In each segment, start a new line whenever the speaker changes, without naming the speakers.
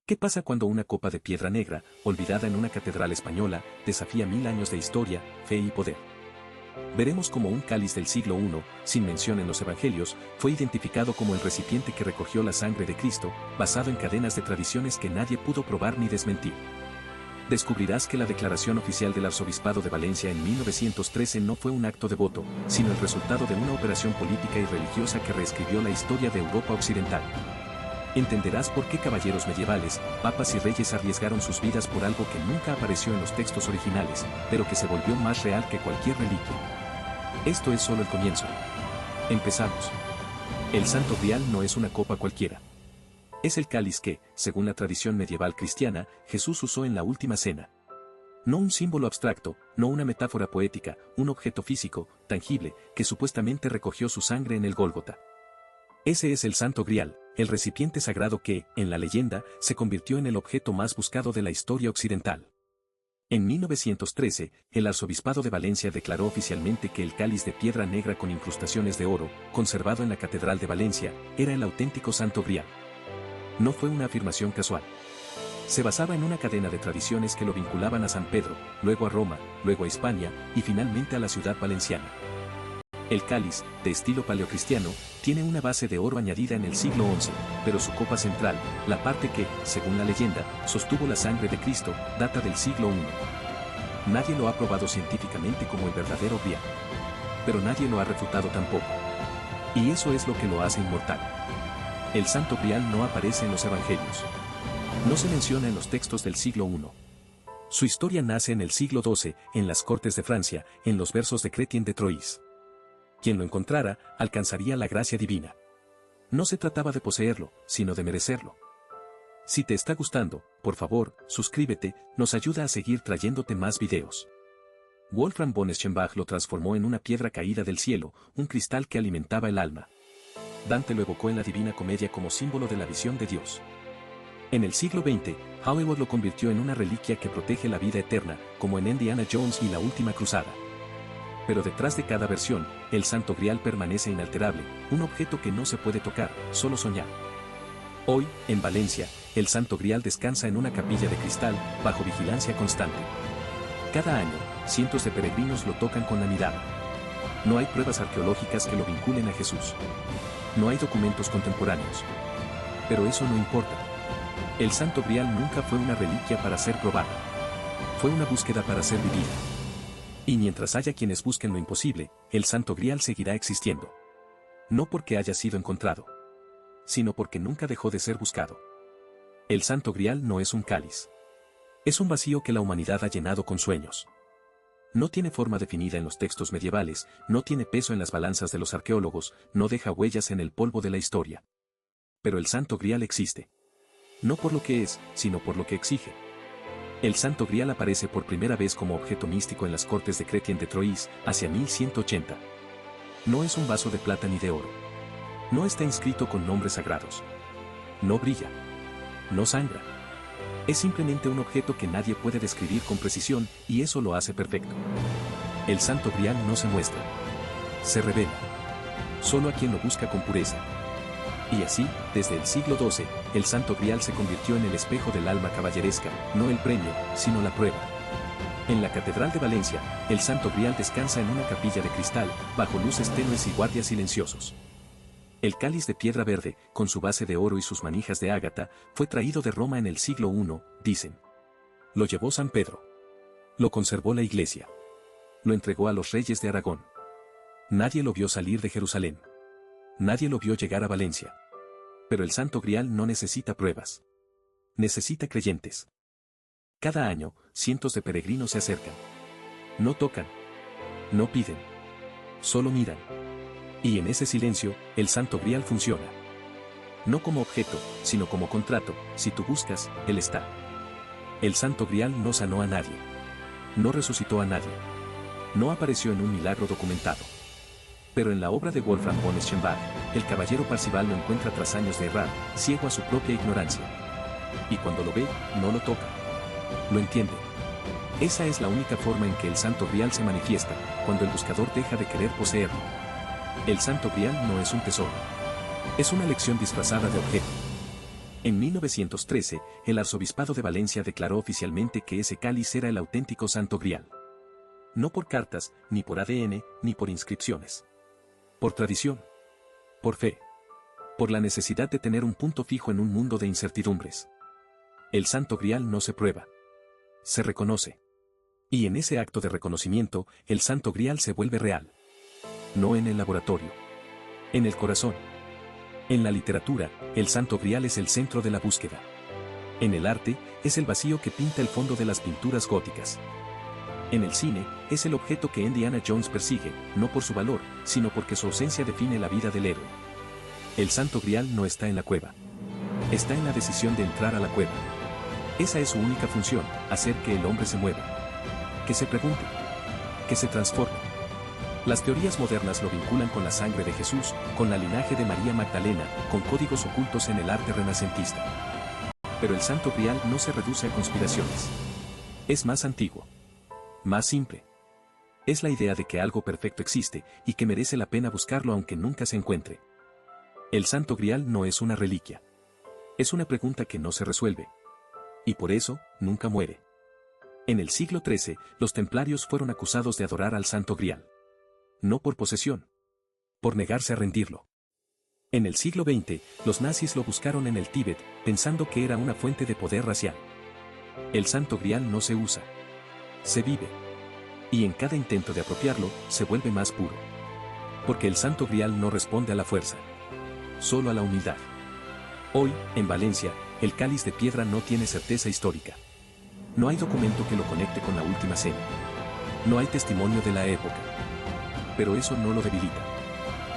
¿Qué pasa cuando una copa de piedra negra, olvidada en una catedral española, desafía 1000 años de historia, fe y poder? Veremos cómo un cáliz del siglo I, sin mención en los evangelios, fue identificado como el recipiente que recogió la sangre de Cristo, basado en cadenas de tradiciones que nadie pudo probar ni desmentir. Descubrirás que la declaración oficial del Arzobispado de Valencia en 1913 no fue un acto de voto, sino el resultado de una operación política y religiosa que reescribió la historia de Europa Occidental. Entenderás por qué caballeros medievales, papas y reyes arriesgaron sus vidas por algo que nunca apareció en los textos originales, pero que se volvió más real que cualquier reliquia. Esto es solo el comienzo. Empezamos. El Santo Grial no es una copa cualquiera. Es el cáliz que, según la tradición medieval cristiana, Jesús usó en la última cena. No un símbolo abstracto, no una metáfora poética, un objeto físico, tangible, que supuestamente recogió su sangre en el Gólgota. Ese es el Santo Grial, el recipiente sagrado que, en la leyenda, se convirtió en el objeto más buscado de la historia occidental. En 1913, el Arzobispado de Valencia declaró oficialmente que el cáliz de piedra negra con incrustaciones de oro, conservado en la Catedral de Valencia, era el auténtico Santo Grial. No fue una afirmación casual. Se basaba en una cadena de tradiciones que lo vinculaban a San Pedro, luego a Roma, luego a Hispania, y finalmente a la ciudad valenciana. El cáliz, de estilo paleocristiano, tiene una base de oro añadida en el siglo XI, pero su copa central, la parte que, según la leyenda, sostuvo la sangre de Cristo, data del siglo I. Nadie lo ha probado científicamente como el verdadero Grial. Pero nadie lo ha refutado tampoco. Y eso es lo que lo hace inmortal. El Santo Grial no aparece en los evangelios. No se menciona en los textos del siglo I. Su historia nace en el siglo XII, en las cortes de Francia, en los versos de Chrétien de Troyes. Quien lo encontrara, alcanzaría la gracia divina. No se trataba de poseerlo, sino de merecerlo. Si te está gustando, por favor, suscríbete, nos ayuda a seguir trayéndote más videos. Wolfram von Eschenbach lo transformó en una piedra caída del cielo, un cristal que alimentaba el alma. Dante lo evocó en la Divina Comedia como símbolo de la visión de Dios. En el siglo XX, Hollywood lo convirtió en una reliquia que protege la vida eterna, como en Indiana Jones y la Última Cruzada. Pero detrás de cada versión, el Santo Grial permanece inalterable, un objeto que no se puede tocar, solo soñar. Hoy, en Valencia, el Santo Grial descansa en una capilla de cristal, bajo vigilancia constante. Cada año, cientos de peregrinos lo tocan con la mirada. No hay pruebas arqueológicas que lo vinculen a Jesús. No hay documentos contemporáneos. Pero eso no importa. El Santo Grial nunca fue una reliquia para ser probada. Fue una búsqueda para ser vivida. Y mientras haya quienes busquen lo imposible, el Santo Grial seguirá existiendo. No porque haya sido encontrado, sino porque nunca dejó de ser buscado. El Santo Grial no es un cáliz. Es un vacío que la humanidad ha llenado con sueños. No tiene forma definida en los textos medievales, no tiene peso en las balanzas de los arqueólogos, no deja huellas en el polvo de la historia. Pero el Santo Grial existe. No por lo que es, sino por lo que exige. El Santo Grial aparece por primera vez como objeto místico en las cortes de Chrétien de Troyes, hacia 1180. No es un vaso de plata ni de oro. No está inscrito con nombres sagrados. No brilla. No sangra. Es simplemente un objeto que nadie puede describir con precisión, y eso lo hace perfecto. El Santo Grial no se muestra. Se revela. Solo a quien lo busca con pureza. Y así, desde el siglo XII, el Santo Grial se convirtió en el espejo del alma caballeresca, no el premio, sino la prueba. En la Catedral de Valencia, el Santo Grial descansa en una capilla de cristal, bajo luces tenues y guardias silenciosos. El cáliz de piedra verde, con su base de oro y sus manijas de ágata, fue traído de Roma en el siglo I, dicen. Lo llevó San Pedro. Lo conservó la Iglesia. Lo entregó a los reyes de Aragón. Nadie lo vio salir de Jerusalén. Nadie lo vio llegar a Valencia. Pero el Santo Grial no necesita pruebas. Necesita creyentes. Cada año, cientos de peregrinos se acercan. No tocan. No piden. Solo miran. Y en ese silencio, el Santo Grial funciona. No como objeto, sino como contrato, si tú buscas, Él está. El Santo Grial no sanó a nadie. No resucitó a nadie. No apareció en un milagro documentado. Pero en la obra de Wolfram von Eschenbach, el caballero Parcival lo encuentra tras años de errar, ciego a su propia ignorancia. Y cuando lo ve, no lo toca. Lo entiende. Esa es la única forma en que el Santo Grial se manifiesta, cuando el buscador deja de querer poseerlo. El Santo Grial no es un tesoro. Es una lección disfrazada de objeto. En 1913, el arzobispado de Valencia declaró oficialmente que ese cáliz era el auténtico Santo Grial. No por cartas, ni por ADN, ni por inscripciones. Por tradición. Por fe. Por la necesidad de tener un punto fijo en un mundo de incertidumbres. El Santo Grial no se prueba. Se reconoce. Y en ese acto de reconocimiento, el Santo Grial se vuelve real. No en el laboratorio. En el corazón. En la literatura, el Santo Grial es el centro de la búsqueda. En el arte, es el vacío que pinta el fondo de las pinturas góticas. En el cine, es el objeto que Indiana Jones persigue, no por su valor, sino porque su ausencia define la vida del héroe. El Santo Grial no está en la cueva. Está en la decisión de entrar a la cueva. Esa es su única función, hacer que el hombre se mueva. Que se pregunte. Que se transforme. Las teorías modernas lo vinculan con la sangre de Jesús, con la linaje de María Magdalena, con códigos ocultos en el arte renacentista. Pero el Santo Grial no se reduce a conspiraciones. Es más antiguo. Más simple. Es la idea de que algo perfecto existe, y que merece la pena buscarlo aunque nunca se encuentre. El Santo Grial no es una reliquia. Es una pregunta que no se resuelve. Y por eso, nunca muere. En el siglo XIII, los templarios fueron acusados de adorar al Santo Grial. No por posesión. Por negarse a rendirlo. En el siglo XX, los nazis lo buscaron en el Tíbet, pensando que era una fuente de poder racial. El Santo Grial no se usa. Se vive. Y en cada intento de apropiarlo, se vuelve más puro. Porque el Santo Grial no responde a la fuerza. Solo a la humildad. Hoy, en Valencia, el cáliz de piedra no tiene certeza histórica. No hay documento que lo conecte con la última cena. No hay testimonio de la época. Pero eso no lo debilita.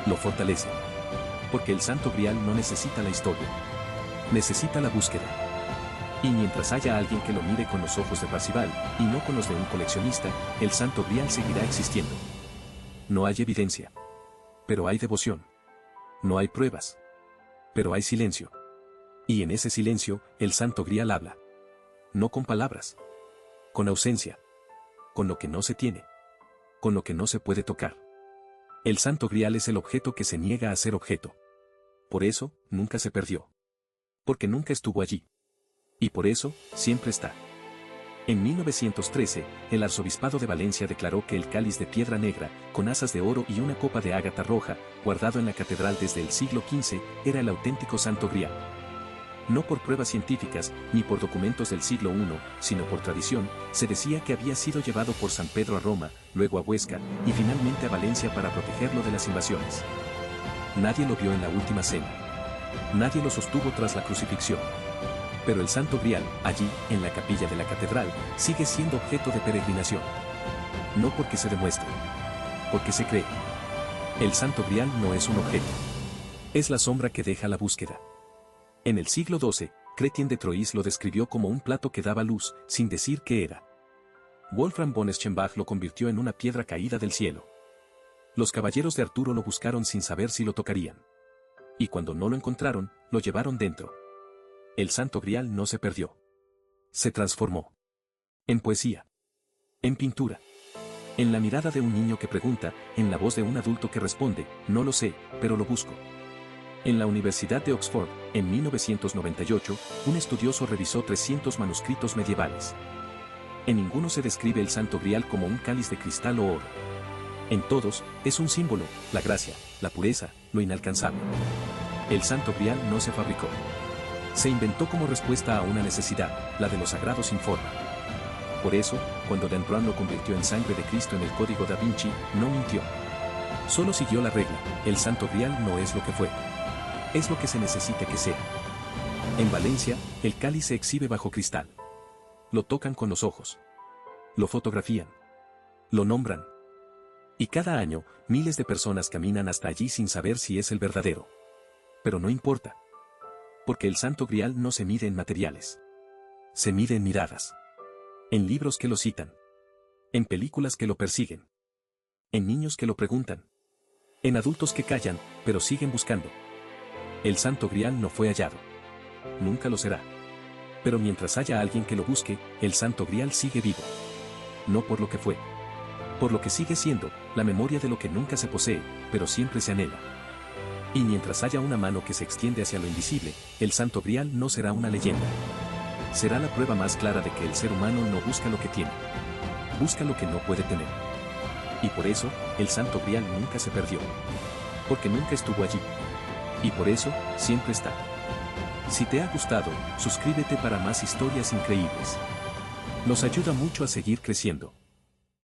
Lo fortalece. Porque el Santo Grial no necesita la historia. Necesita la búsqueda. Y mientras haya alguien que lo mire con los ojos de Parcival, y no con los de un coleccionista, el Santo Grial seguirá existiendo. No hay evidencia. Pero hay devoción. No hay pruebas. Pero hay silencio. Y en ese silencio, el Santo Grial habla. No con palabras. Con ausencia. Con lo que no se tiene. Con lo que no se puede tocar. El Santo Grial es el objeto que se niega a ser objeto. Por eso, nunca se perdió. Porque nunca estuvo allí. Y por eso, siempre está. En 1913, el arzobispado de Valencia declaró que el cáliz de piedra negra, con asas de oro y una copa de ágata roja, guardado en la catedral desde el siglo XV, era el auténtico Santo Grial. No por pruebas científicas, ni por documentos del siglo I, sino por tradición, se decía que había sido llevado por San Pedro a Roma, luego a Huesca, y finalmente a Valencia para protegerlo de las invasiones. Nadie lo vio en la última cena. Nadie lo sostuvo tras la crucifixión. Pero el Santo Grial, allí, en la capilla de la catedral, sigue siendo objeto de peregrinación. No porque se demuestre. Porque se cree. El Santo Grial no es un objeto. Es la sombra que deja la búsqueda. En el siglo XII, Chrétien de Troyes lo describió como un plato que daba luz, sin decir qué era. Wolfram von Eschenbach lo convirtió en una piedra caída del cielo. Los caballeros de Arturo lo buscaron sin saber si lo tocarían. Y cuando no lo encontraron, lo llevaron dentro. El Santo Grial no se perdió. Se transformó. En poesía. En pintura. En la mirada de un niño que pregunta, en la voz de un adulto que responde, no lo sé, pero lo busco. En la Universidad de Oxford, en 1998, un estudioso revisó 300 manuscritos medievales. En ninguno se describe el Santo Grial como un cáliz de cristal o oro. En todos, es un símbolo, la gracia, la pureza, lo inalcanzable. El Santo Grial no se fabricó. Se inventó como respuesta a una necesidad, la de lo sagrado sin forma. Por eso, cuando Rembrandt lo convirtió en sangre de Cristo en el Código da Vinci, no mintió. Solo siguió la regla, el Santo Grial no es lo que fue. Es lo que se necesita que sea. En Valencia, el cáliz se exhibe bajo cristal. Lo tocan con los ojos. Lo fotografían. Lo nombran. Y cada año, miles de personas caminan hasta allí sin saber si es el verdadero. Pero no importa. Porque el Santo Grial no se mide en materiales. Se mide en miradas. En libros que lo citan. En películas que lo persiguen. En niños que lo preguntan. En adultos que callan, pero siguen buscando. El Santo Grial no fue hallado. Nunca lo será. Pero mientras haya alguien que lo busque, el Santo Grial sigue vivo. No por lo que fue. Por lo que sigue siendo, la memoria de lo que nunca se posee, pero siempre se anhela. Y mientras haya una mano que se extiende hacia lo invisible, el Santo Grial no será una leyenda. Será la prueba más clara de que el ser humano no busca lo que tiene. Busca lo que no puede tener. Y por eso, el Santo Grial nunca se perdió. Porque nunca estuvo allí. Y por eso, siempre está. Si te ha gustado, suscríbete para más historias increíbles. Nos ayuda mucho a seguir creciendo.